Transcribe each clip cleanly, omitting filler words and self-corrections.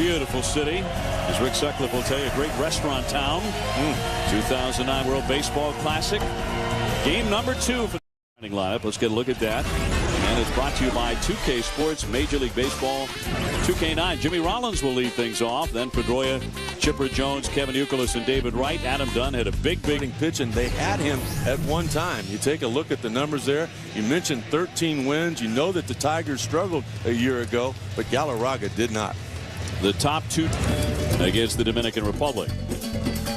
beautiful city. As Rick Sutcliffe will tell you, a great restaurant town. 2009 World Baseball Classic. Game number 2 for the starting lineup. Let's get a look at that. And it's brought to you by 2K Sports, Major League Baseball 2K9. Jimmy Rollins will lead things off. Then Pedroia, Chipper Jones, Kevin Youkilis, and David Wright. Adam Dunn had a big pitch, and they had him at one time. You take a look at the numbers there. You mentioned 13 wins. You know that the Tigers struggled a year ago, but Galarraga did not. The top 2 against the Dominican Republic.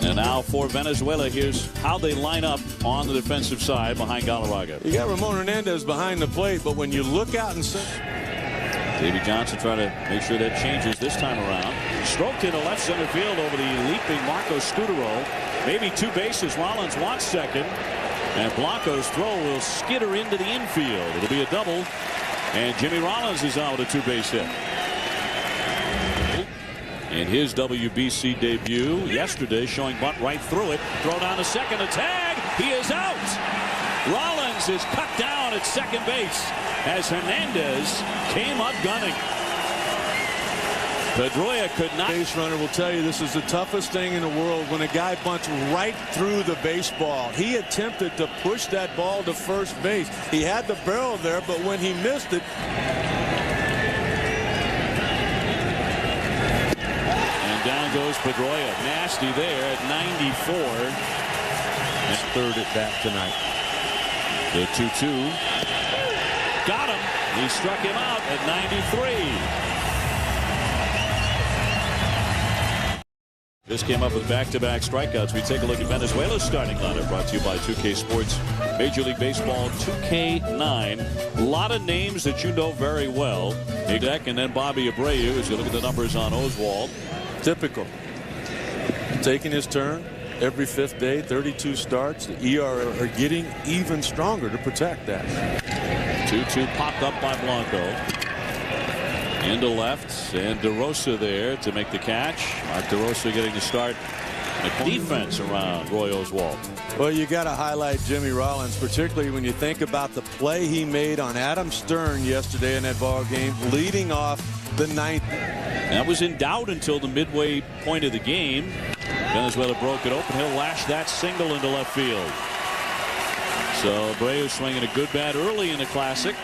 And now for Venezuela, here's how they line up on the defensive side behind Galarraga. You got Ramon Hernandez behind the plate, but when you look out and say, Davey Johnson trying to make sure that changes this time around. Stroked into left center field over the leaping Marco Scutaro. Maybe 2 bases. Rollins wants second. And Blanco's throw will skitter into the infield. It'll be a double. And Jimmy Rollins is out with a 2-base hit. In his WBC debut yesterday, showing bunt right through it. Throw down to second, a tag. He is out. Rollins is cut down at second base as Hernandez came up gunning. Pedroia could not. Base runner will tell you this is the toughest thing in the world when a guy bunts right through the baseball. He attempted to push that ball to first base. He had the barrel there, but when he missed it. Down goes Pedroia. Nasty there at 94. His third at bat tonight. The 2-2. Got him. He struck him out at 93. This came up with back-to-back strikeouts. We take a look at Venezuela's starting lineup, brought to you by 2K Sports, Major League Baseball 2K9. A lot of names that you know very well. Igdek and then Bobby Abreu as you look at the numbers on Oswald. Typical. Taking his turn every 5th day, 32 starts. The ERA are getting even stronger to protect that. 2-2 popped up by Blanco. Into left, and DeRosa there to make the catch. Mark DeRosa getting the start. The defense around Roy Oswalt. Well, you got to highlight Jimmy Rollins, particularly when you think about the play he made on Adam Stern yesterday in that ball game, leading off the 9th. That was in doubt until the midway point of the game. Venezuela broke it open. He'll lash that single into left field. So Abreu swinging a good bat early in the Classic.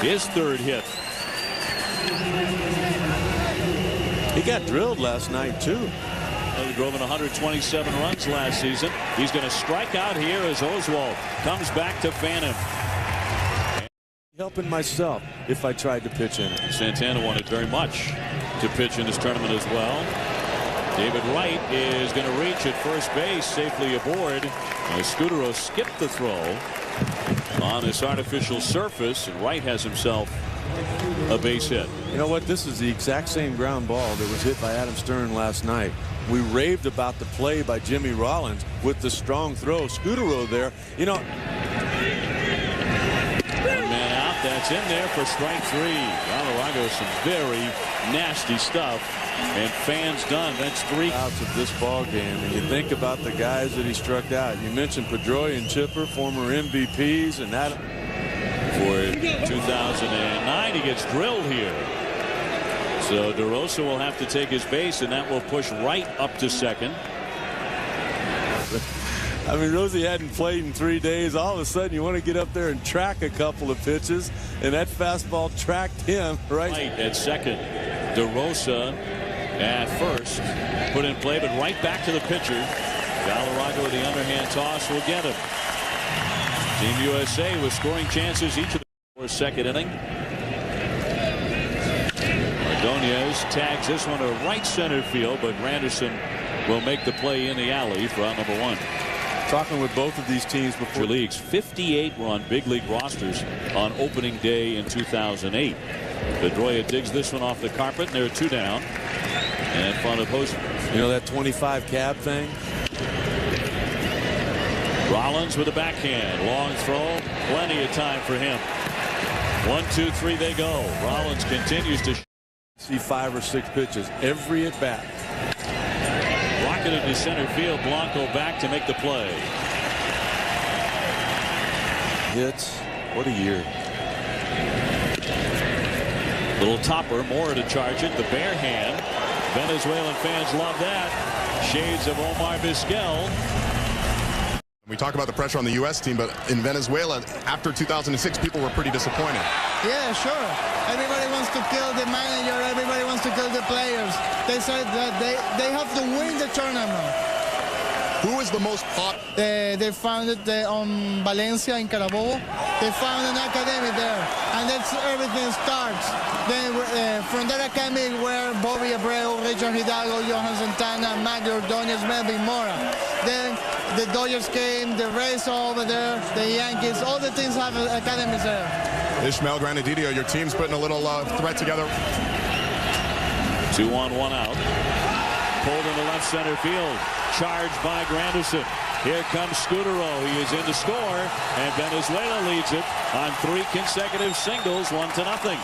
His 3rd hit. He got drilled last night too. He drove in 127 runs last season. He's going to strike out here as Oswalt comes back to fan him. Helping myself if I tried to pitch in it. Santana wanted very much to pitch in this tournament as well. David Wright is going to reach at first base, safely aboard. Scutaro skipped the throw on this artificial surface, and Wright has himself a base hit. You know what? This is the exact same ground ball that was hit by Adam Stern last night. We raved about the play by Jimmy Rollins with the strong throw. Scutaro there, you know. That's in there for strike 3. Galarraga, some very nasty stuff. And fans done. That's 3 outs of this ball game. And you think about the guys that he struck out. You mentioned Pedroia and Chipper, former MVPs, and that. For 2009, he gets drilled here. So DeRosa will have to take his base, and that will push Wright up to second. I mean, Rosie hadn't played in 3 days. All of a sudden, you want to get up there and track a couple of pitches, and that fastball tracked him right at second. DeRosa at first, put in play, but right back to the pitcher. Galarraga with the underhand toss will get him. Team USA with scoring chances each of the second inning. Ordonez tags this one to right center field, but Granderson will make the play in the alley for out number 1. Talking with both of these teams before leagues, 58 were on big league rosters on opening day in 2008. Pedroia digs this one off the carpet, and there are 2 down. And in front of host. You know that 25 cab thing? Rollins with a backhand. Long throw. Plenty of time for him. 1, 2, 3 they go. Rollins continues to see 5 or 6 pitches every at bat. Rocketed to center field. Blanco back to make the play. Hits. What a year. Little topper, Mora to charge it. The bare hand. Venezuelan fans love that. Shades of Omar Vizquel. We talk about the pressure on the U.S. team, but in Venezuela, after 2006, people were pretty disappointed. Yeah, sure. Everybody wants to kill the manager. Everybody wants to kill the players. They said that they have to win the tournament. Who is the most hot? They founded on Valencia in Carabobo. They found an academy there, and that's everything starts. Then from that academy were Bobby Abreu, Richard Hidalgo, Johan Santana, Mario Ordóñez, Melvin Mora. Then the Dodgers came, the Rays are over there, the Yankees, all the teams have academies there. Ishmael Granadillo, your team's putting a little threat together. 2 on, 1 out. Pulled into left center field. Charged by Granderson. Here comes Scudero. He is in to score, and Venezuela leads it on 3 consecutive singles, 1-0.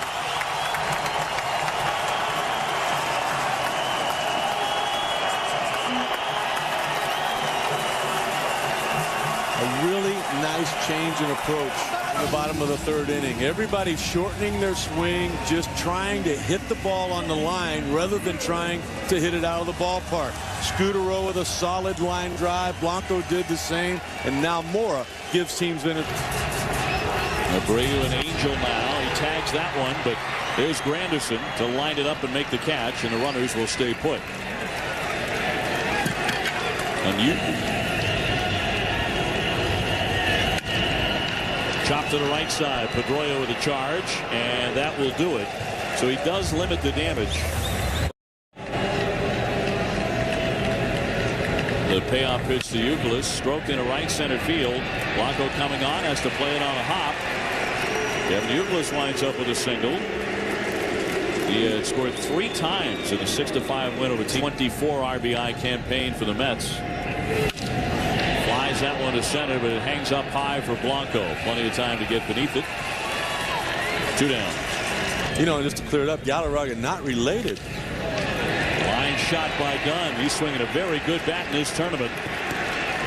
A really nice change in approach in the bottom of the 3rd inning. Everybody shortening their swing, just trying to hit the ball on the line rather than trying to hit it out of the ballpark. Scudero with a solid line drive. Blanco did the same, and now Mora gives teams in it. Abreu an angel now. He tags that one, but there's Granderson to line it up and make the catch, and the runners will stay put. Chop to the right side. Pedroia with a charge, and that will do it. So he does limit the damage. The payoff pitch to Euclid, stroked into right center field. Blanco coming on, has to play it on a hop. Kevin Euclid winds up with a single. He had scored 3 times in a 6-5 win over 24 RBI campaign for the Mets. Flies that one to center, but it hangs up high for Blanco. Plenty of time to get beneath it. 2 down. You know, just to clear it up, Galarraga not related. Line shot by Gunn. He's swinging a very good bat in this tournament.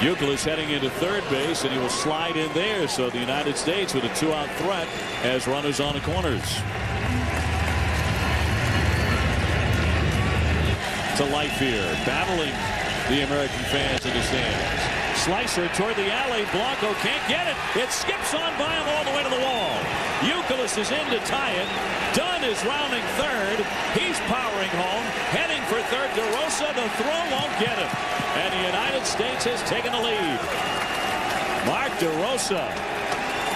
Euclid heading into 3rd base, and he will slide in there. So the United States with a 2-out threat has runners on the corners. To life here, battling the American fans in the stands. Slicer toward the alley. Blanco can't get it. It skips on by him all the way to the wall. Euclid is in to tie it. Dunn is rounding 3rd. He's powering home. Heading for 3rd. DeRosa, the throw won't get him. And the United States has taken the lead. Mark DeRosa.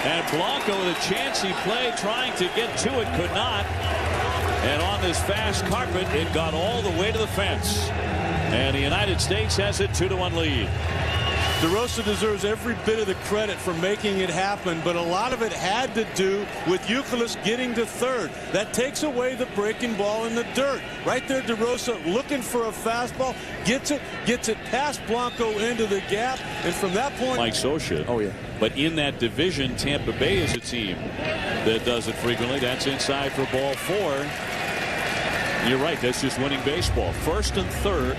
And Blanco with a chance he played trying to get to it. Could not. And on this fast carpet, it got all the way to the fence. And the United States has a 2-1 lead. DeRosa deserves every bit of the credit for making it happen, but a lot of it had to do with Euclid getting to 3rd. That takes away the breaking ball in the dirt. Right there, DeRosa looking for a fastball, gets it past Blanco into the gap, and from that point... Mike Scioscia. Oh, yeah. But in that division, Tampa Bay is a team that does it frequently. That's inside for ball 4. You're right, that's just winning baseball. 1st and 3rd.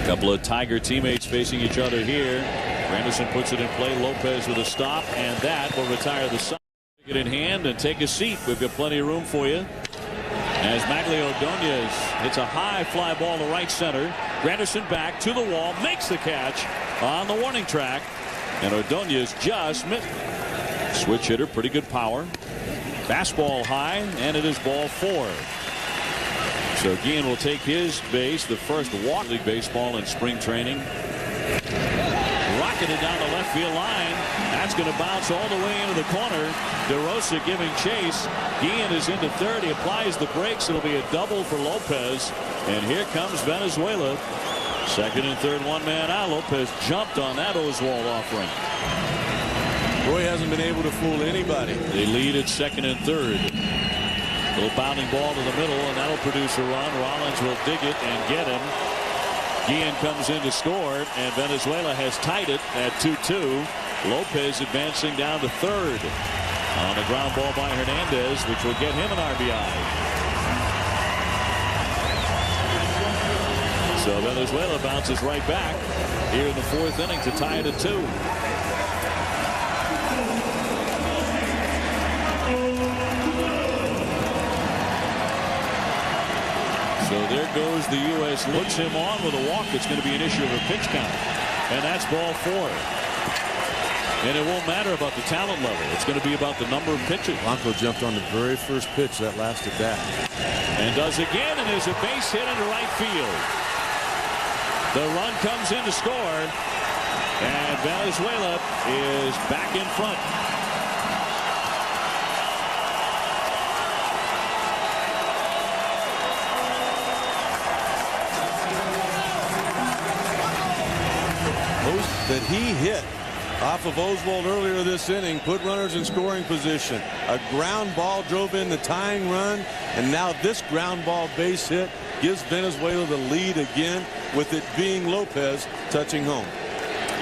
Couple of Tiger teammates facing each other here. Granderson puts it in play. Lopez with a stop, and that will retire the side. Get in hand and take a seat. We've got plenty of room for you. As Maglio Ordóñez hits a high fly ball to right center. Granderson back to the wall, makes the catch on the warning track, and Ordóñez just missed. Switch hitter, pretty good power. Fastball high, and it is ball 4. So Guillen will take his base, the first walk league baseball in spring training. Rocketed down the left field line. That's going to bounce all the way into the corner. DeRosa giving chase. Guillen is into 3rd. He applies the brakes. It'll be a double for Lopez. And here comes Venezuela. 2nd and 3rd, 1-man out. Lopez jumped on that Oswald offering. Roy hasn't been able to fool anybody. They lead at 2nd and 3rd. Little bounding ball to the middle, and that'll produce a run. Rollins will dig it and get him. Guillen comes in to score, and Venezuela has tied it at 2-2. Lopez advancing down to 3rd. On a ground ball by Hernandez, which will get him an RBI. So Venezuela bounces right back here in the 4th inning to tie it at 2. So there goes the U.S. Looks him on with a walk. It's going to be an issue of a pitch count. And that's ball 4. And it won't matter about the talent level. It's going to be about the number of pitches. Blanco jumped on the very first pitch that last at bat. And does again, and there's a base hit into right field. The run comes in to score. And Venezuela is back in front. That he hit off of Oswald earlier this inning put runners in scoring position. A ground ball drove in the tying run, and now this ground ball base hit gives Venezuela the lead again, with it being Lopez touching home.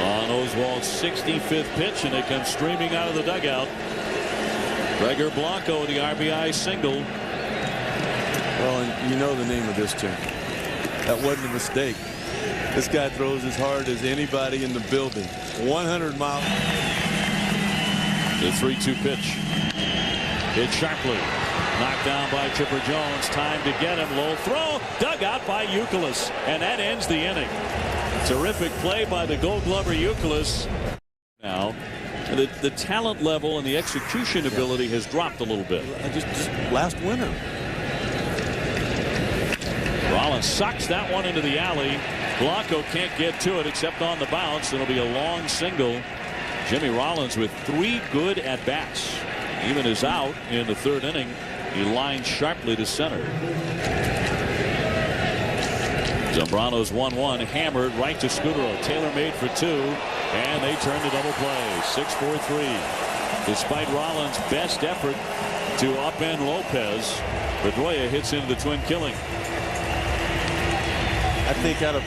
On Oswald's 65th pitch, and it comes streaming out of the dugout. Gregor Blanco, the RBI single. Well, and you know the name of this team. That wasn't a mistake. This guy throws as hard as anybody in the building. 100 miles. The 3-2 pitch. Hit sharply. Knocked down by Chipper Jones. Time to get him. Low throw. Dug out by Youkilis. And that ends the inning. Terrific play by the Gold Glover Youkilis. Now, the talent level and the execution ability has dropped a little bit. Just last winter. Rollins sucks that one into the alley. Blanco can't get to it except on the bounce. It'll be a long single. Jimmy Rollins with 3 good at-bats. Even is out in the 3rd inning. He lines sharply to center. Zambrano's 1-1, hammered right to Scudero. Taylor made for 2, and they turn to double play. 6-4-3. Despite Rollins' best effort to upend Lopez, Pedroia hits into the twin killing. I think out of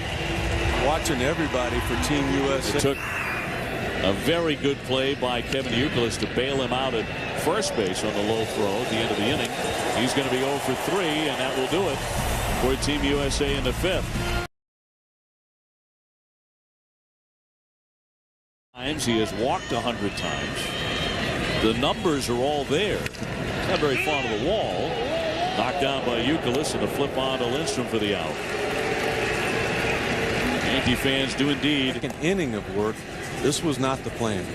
watching everybody for Team USA. It took a very good play by Kevin Youkilis to bail him out at first base on the low throw at the end of the inning. He's going to be 0 for 3, and that will do it for Team USA in the 5th. He has walked 100 times. The numbers are all there. Not very far to the wall. Knocked down by Youkilis, and a flip on to Lindstrom for the out. Yankee fans do indeed. An inning of work. This was not the plan.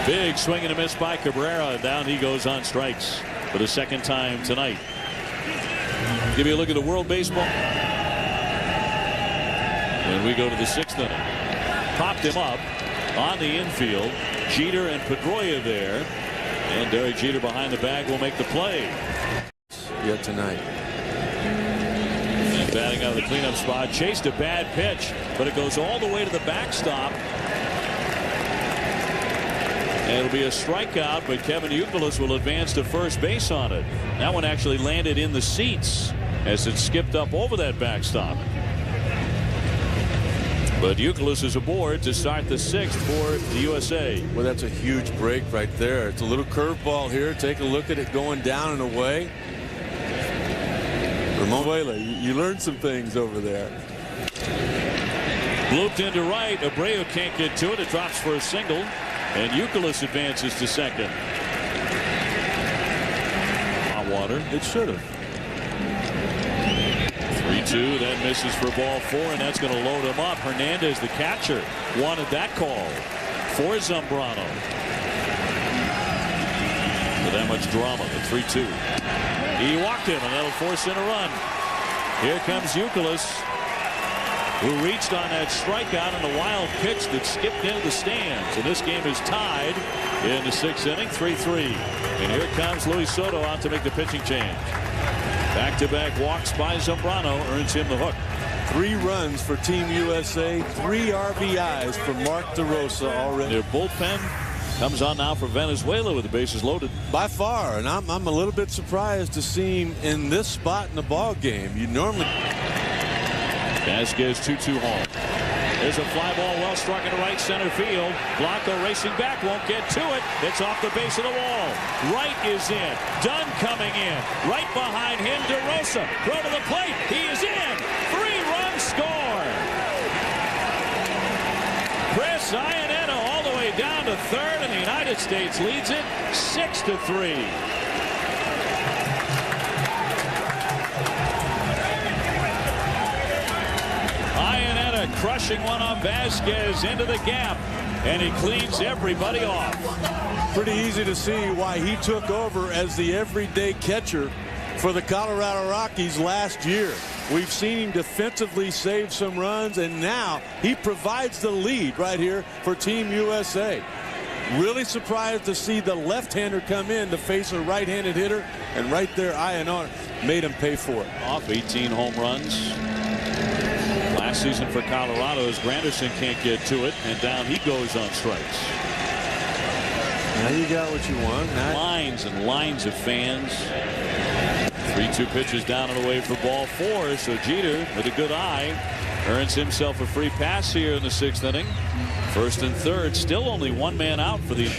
Big swing and a miss by Cabrera. Down he goes on strikes for the 2nd time tonight. Give you a look at the World Baseball. And we go to the 6th inning. Popped him up on the infield. Jeter and Pedroia there. And Derek Jeter behind the bag will make the play. Yet tonight. And batting out of the cleanup spot. Chased a bad pitch, but it goes all the way to the backstop. And it'll be a strikeout, but Kevin Youkilis will advance to first base on it. That one actually landed in the seats as it skipped up over that backstop. But Youkilis is aboard to start the 6th for the USA. Well, that's a huge break right there. It's a little curveball here. Take a look at it going down and away. Venezuela, you learned some things over there. Looped into right. Abreu can't get to it. It drops for a single. And Youkilis advances to 2nd. Hot water. It should have. 3-2. That misses for ball 4, and that's going to load him up. Hernandez, the catcher, wanted that call for Zambrano. With that much drama, the 3-2. He walked him, and that'll force in a run. Here comes Youkilis, who reached on that strikeout on a wild pitch that skipped into the stands. And this game is tied in the 6th inning, 3-3. And here comes Luis Soto out to make the pitching change. Back-to-back walks by Zambrano earns him the hook. 3 runs for Team USA, 3 RBIs for Mark DeRosa already. Their bullpen comes on now for Venezuela with the bases loaded. By far, and I'm a little bit surprised to see him in this spot in the ball game. You normally. Vasquez 2-2 home. There's a fly ball well struck into right center field. Blanco racing back, won't get to it. It's off the base of the wall. Right is in. Dunn coming in. Right behind him, DeRosa. Throw to the plate. He is in. 3-run score. Chris Iannetto all the way down to 3rd, and the United States leads it 6-3. crushing one on Vasquez into the gap, and he cleans everybody off. Pretty easy to see why he took over as the everyday catcher for the Colorado Rockies last year. We've seen him defensively save some runs, and now he provides the lead right here for Team USA. Really surprised to see the left-hander come in to face a right-handed hitter, and right there Ionar made him pay for it. Off 18 home runs last season for Colorado as Granderson can't get to it, and down he goes on strikes. Now you got what you want. Now lines and lines of fans. 3-2 pitches down and away for ball 4. So Jeter, with a good eye, earns himself a free pass here in the 6th inning. First and third, still only one man out for the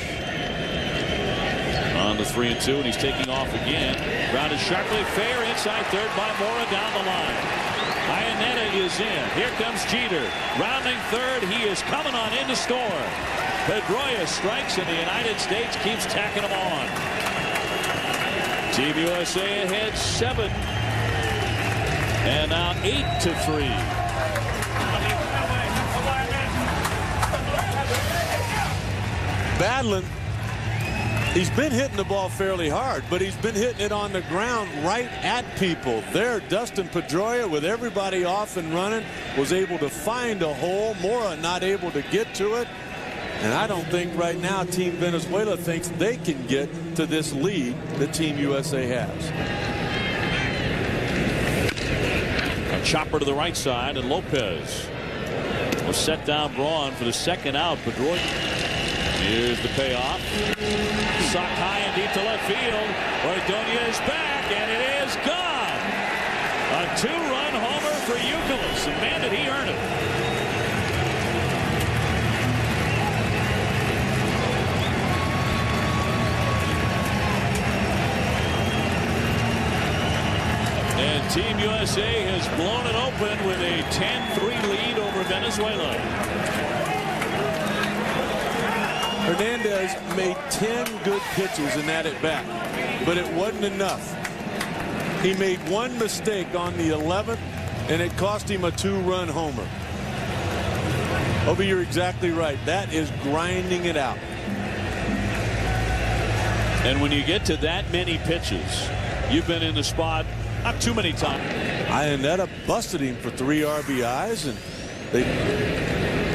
on the 3-2, and he's taking off again. Grounded sharply fair inside third by Mora down the line. Iannetta is in. Here comes Jeter. Rounding third, he is coming on in to score. Pedroia strikes, and the United States keeps tacking them on. Team USA ahead 7. And now 8-3. Badland, he's been hitting the ball fairly hard, but he's been hitting it on the ground right at people. There, Dustin Pedroia, with everybody off and running, was able to find a hole. Mora not able to get to it. And I don't think right now Team Venezuela thinks they can get to this lead that Team USA has. A chopper to the right side, and Lopez will set down Braun for the second out. Pedroia. Here's the payoff. Socked high and deep to left field. Ordonez is back, and it is gone. A 2-run homer for Youkilis, and man, did he earn it. And Team USA has blown it open with a 10-3 lead over Venezuela. Hernandez made 10 good pitches in that at bat, but it wasn't enough. He made one mistake on the 11th, and it cost him a 2-run homer. Obi, you're exactly right. That is grinding it out. And when you get to that many pitches, you've been in the spot not too many times. Iannetta busted him for 3 RBIs, and they.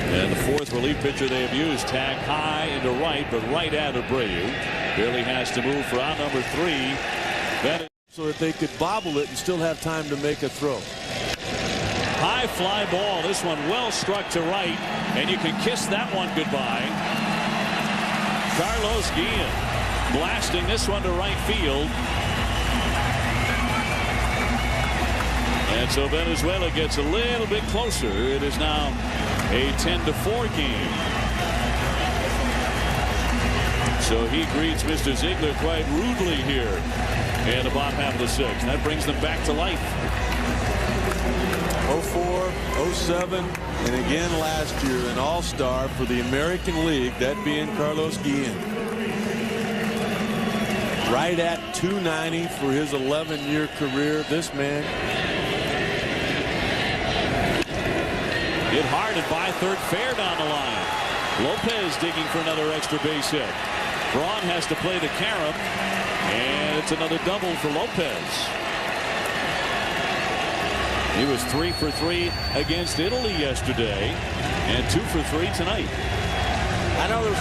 And the 4th relief pitcher they have used, tagged high into right, but right at Abreu. Barely has to move for out number 3. So that they could bobble it and still have time to make a throw. High fly ball. This one well struck to right, and you can kiss that one goodbye. Carlos Guillen blasting this one to right field. And so Venezuela gets a little bit closer. It is now a 10-4 game. So he greets Mr. Ziegler quite rudely here in the bottom half of the 6th. That brings them back to life. 04, 07, and again last year an all-star for the American League, that being Carlos Guillen. Right at 290 for his 11-year career. This man hit hard and by third fair down the line. Lopez digging for another extra base hit. Braun has to play the carom, and it's another double for Lopez. He was 3 for 3 against Italy yesterday, and 2 for 3 tonight. I know there's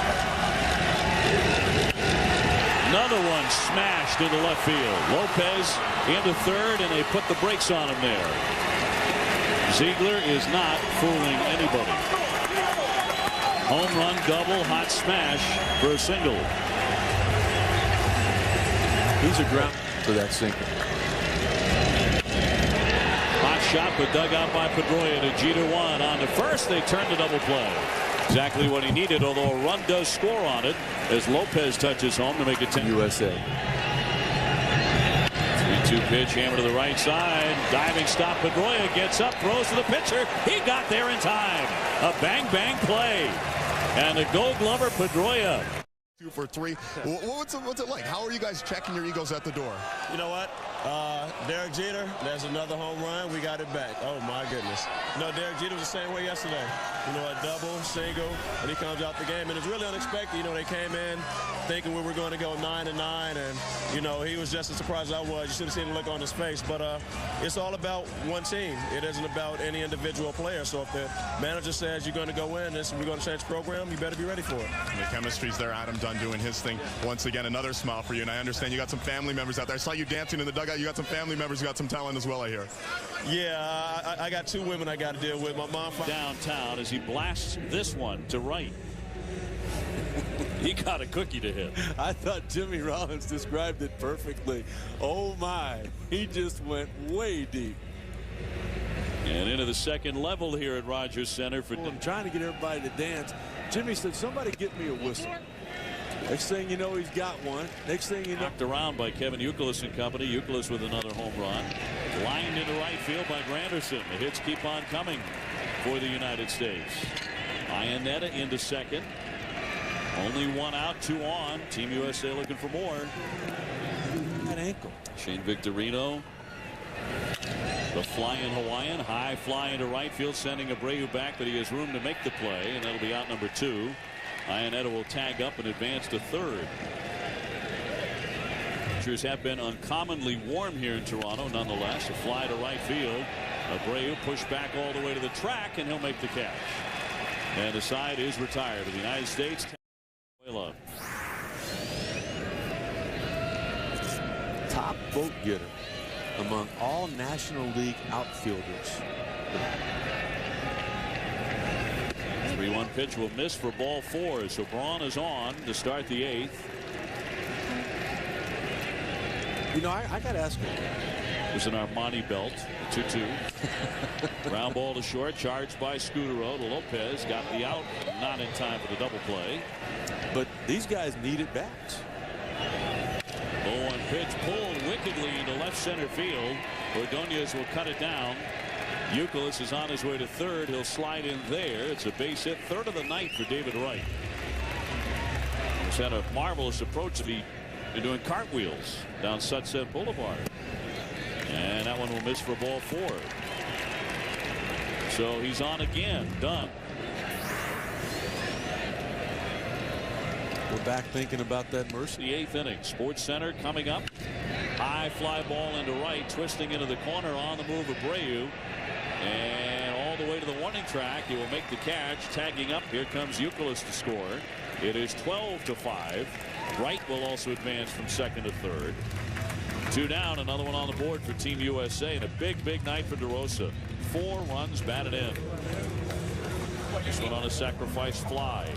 another one smashed into left field. Lopez into third, and they put the brakes on him there. Ziegler is not fooling anybody. Home run, double, hot smash for a single. He's a ground for that single. Hot shot, but dug out by Pedroia to Jeter 1 on to first. They turn the double play. Exactly what he needed, although a run does score on it as Lopez touches home to make it 10. USA. 3-2 pitch, hammer to the right side. Diving stop. Pedroia gets up, throws to the pitcher. He got there in time. A bang play. And the Gold Glover Pedroia. 2 for 3. What's it like? How are you guys checking your egos at the door? You know what? Derek Jeter, there's another home run. We got it back. Oh, my goodness. Derek Jeter was the same way yesterday. A double, single, and he comes out the game. And it's really unexpected. They came in thinking we were going to go 9-9, and, he was just as surprised as I was. You should have seen the look on his face. But it's all about one team. It isn't about any individual player. So if the manager says you're going to go in this and we're going to change the program, you better be ready for it. And the chemistry's there. Adam Dunn doing his thing. Once again, another smile for you. And I understand you got some family members out there. I saw you dancing in the dugout. You got some family members who got some talent as well, I hear. Yeah, I got two women I got to deal with. My mom downtown as he blasts this one to right. He got a cookie to hit. I thought Jimmy Rollins described it perfectly. Oh my, he just went way deep. And into the second level here at Rogers Center for I'm trying to get everybody to dance. Jimmy said, somebody get me a whistle. Next thing you know, he's got one. Next thing you know. Knocked around by Kevin Youkilis and company. Youkilis with another home run. Lined into right field by Granderson. The hits keep on coming for the United States. Iannetta into second. Only one out, two on. Team USA looking for more. That ankle. Shane Victorino. The flying Hawaiian. High fly into right field, sending Abreu back, but he has room to make the play, and that'll be out number 2. Iannetta will tag up and advance to third. Temperatures have been uncommonly warm here in Toronto. Nonetheless, a fly to right field. Abreu pushed back all the way to the track, and he'll make the catch. And the side is retired. The United States. Venezuela. Top vote getter among all National League outfielders. 3-1 pitch will miss for ball 4. So Braun is on to start the 8th. I got to ask him. It was an Armani belt. 2-2. Ground ball to short. Charged by Scutaro to Lopez. Got the out. Not in time for the double play. But these guys need it bats. 0-1 pitch pulled wickedly into left center field. Ordonez will cut it down. Youkilis is on his way to third. He'll slide in there. It's a base hit. Third of the night for David Wright. He's had a marvelous approach to be doing cartwheels down Sunset Boulevard. And that one will miss for ball 4. So he's on again. Done. We're back thinking about that mercy. The 8th inning. Sports Center coming up. High fly ball into right. Twisting into the corner on the move Abreu. And all the way to the warning track. He will make the catch. Tagging up. Here comes Youkilis to score. It is 12-5. Wright will also advance from second to third. 2 down. Another one on the board for Team USA. And a big night for DeRosa. 4 runs batted in. This one on a sacrifice fly.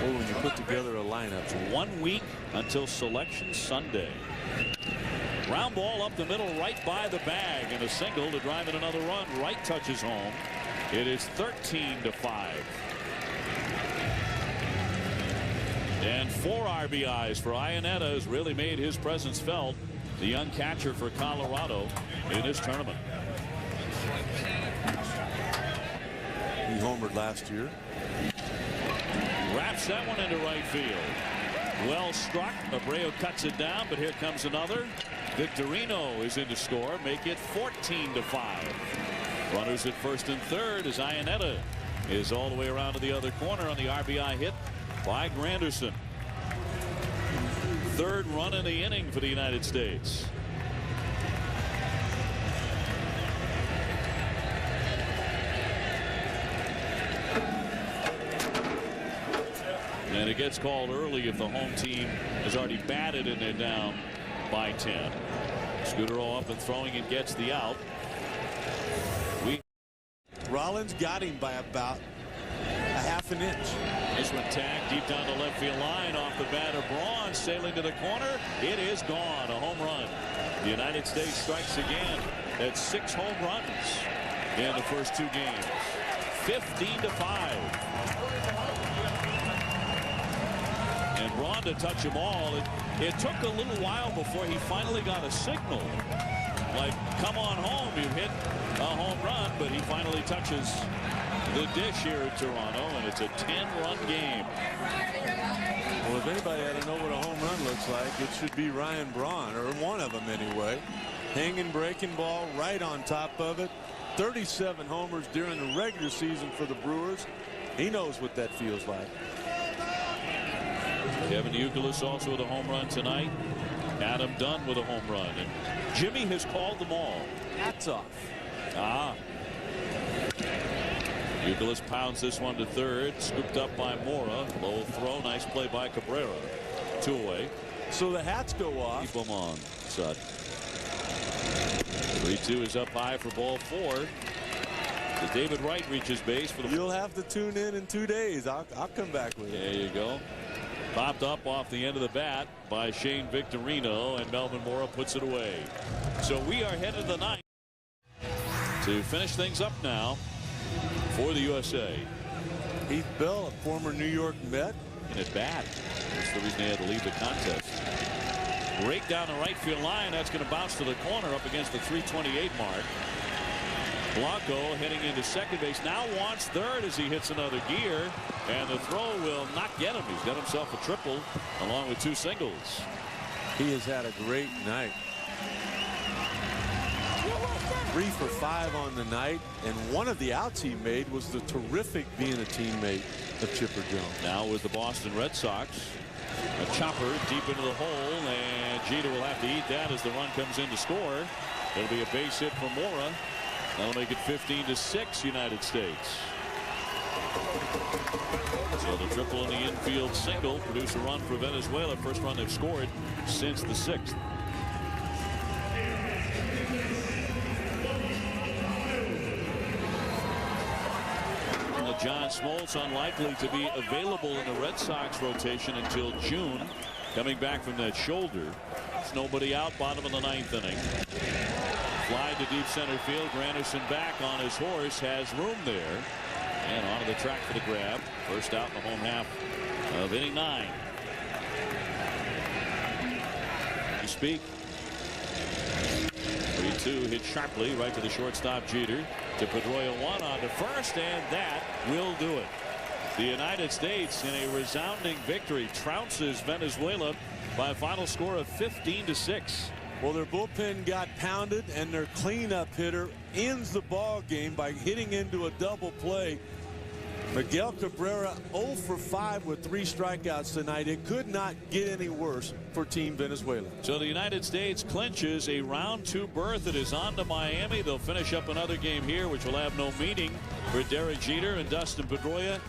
Well, when you put together a lineup, 1 week until Selection Sunday. Ground ball up the middle, right by the bag, and a single to drive in another run. Wright touches home. It is 13-5. And 4 RBIs for Iannetta has really made his presence felt. The young catcher for Colorado in this tournament. He homered last year. Wraps that one into right field. Well struck. Abreu cuts it down, but here comes another. Victorino is in to score. Make it 14-5. Runners at first and third as Iannetta is all the way around to the other corner on the RBI hit by Granderson. 3rd run in the inning for the United States. And it gets called early if the home team has already batted and they're down by 10. Scutaro up and throwing and gets the out. Rollins got him by about a half an inch. This one tagged deep down the left field line off the bat of Braun, sailing to the corner. It is gone. A home run. The United States strikes again. That's 6 home runs in the first 2 games. 15-5. And Braun to touch them all. It took a little while before he finally got a signal. Like, come on home, you hit a home run, but he finally touches the dish here in Toronto, and it's a 10-run game. Well, if anybody ought to know what a home run looks like, it should be Ryan Braun, or one of them anyway. Hanging breaking ball right on top of it. 37 homers during the regular season for the Brewers. He knows what that feels like. Kevin Youkilis also with a home run tonight. Adam Dunn with a home run. And Jimmy has called them all. Hats off. Youkilis pounds this one to third. Scooped up by Mora. Low throw. Nice play by Cabrera. 2 away. So the hats go off. Keep them on, Sud. 3-2 is up high for ball 4. As David Wright reaches base for the. You'll have to tune in 2 days. I'll come back with you. There you go. Popped up off the end of the bat by Shane Victorino, and Melvin Mora puts it away. So we are headed to the 9th to finish things up now for the USA. Heath Bell, a former New York Met. And at bat. That's the reason they had to leave the contest. Rake down the right field line. That's going to bounce to the corner up against the 328 mark. Blanco heading into second base now wants third as he hits another gear, and the throw will not get him. He's got himself a triple along with 2 singles. He has had a great night. 3 for 5 on the night, and one of the outs he made was the terrific being a teammate of Chipper Jones. Now with the Boston Red Sox, a chopper deep into the hole, and Jeter will have to eat that as the run comes in to score. It'll be a base hit for Mora. That'll make it 15-6 United States. So the triple in the infield single produced a run for Venezuela. First run they've scored since the 6th. John Smoltz unlikely to be available in the Red Sox rotation until June. Coming back from that shoulder. There's nobody out, bottom of the 9th inning. Fly to deep center field. Granderson back on his horse, has room there. And onto the track for the grab. First out in the home half of inning 9. You speak. 3-2 hit sharply right to the shortstop Jeter. To Pedroia, 1 on to first, and that will do it. The United States in a resounding victory trounces Venezuela by a final score of 15-6. Well, their bullpen got pounded, and their cleanup hitter ends the ball game by hitting into a double play. Miguel Cabrera 0 for 5 with 3 strikeouts tonight. It could not get any worse for Team Venezuela. So the United States clinches a round 2 berth. It is on to Miami. They'll finish up another game here, which will have no meaning for Derek Jeter and Dustin Pedroia.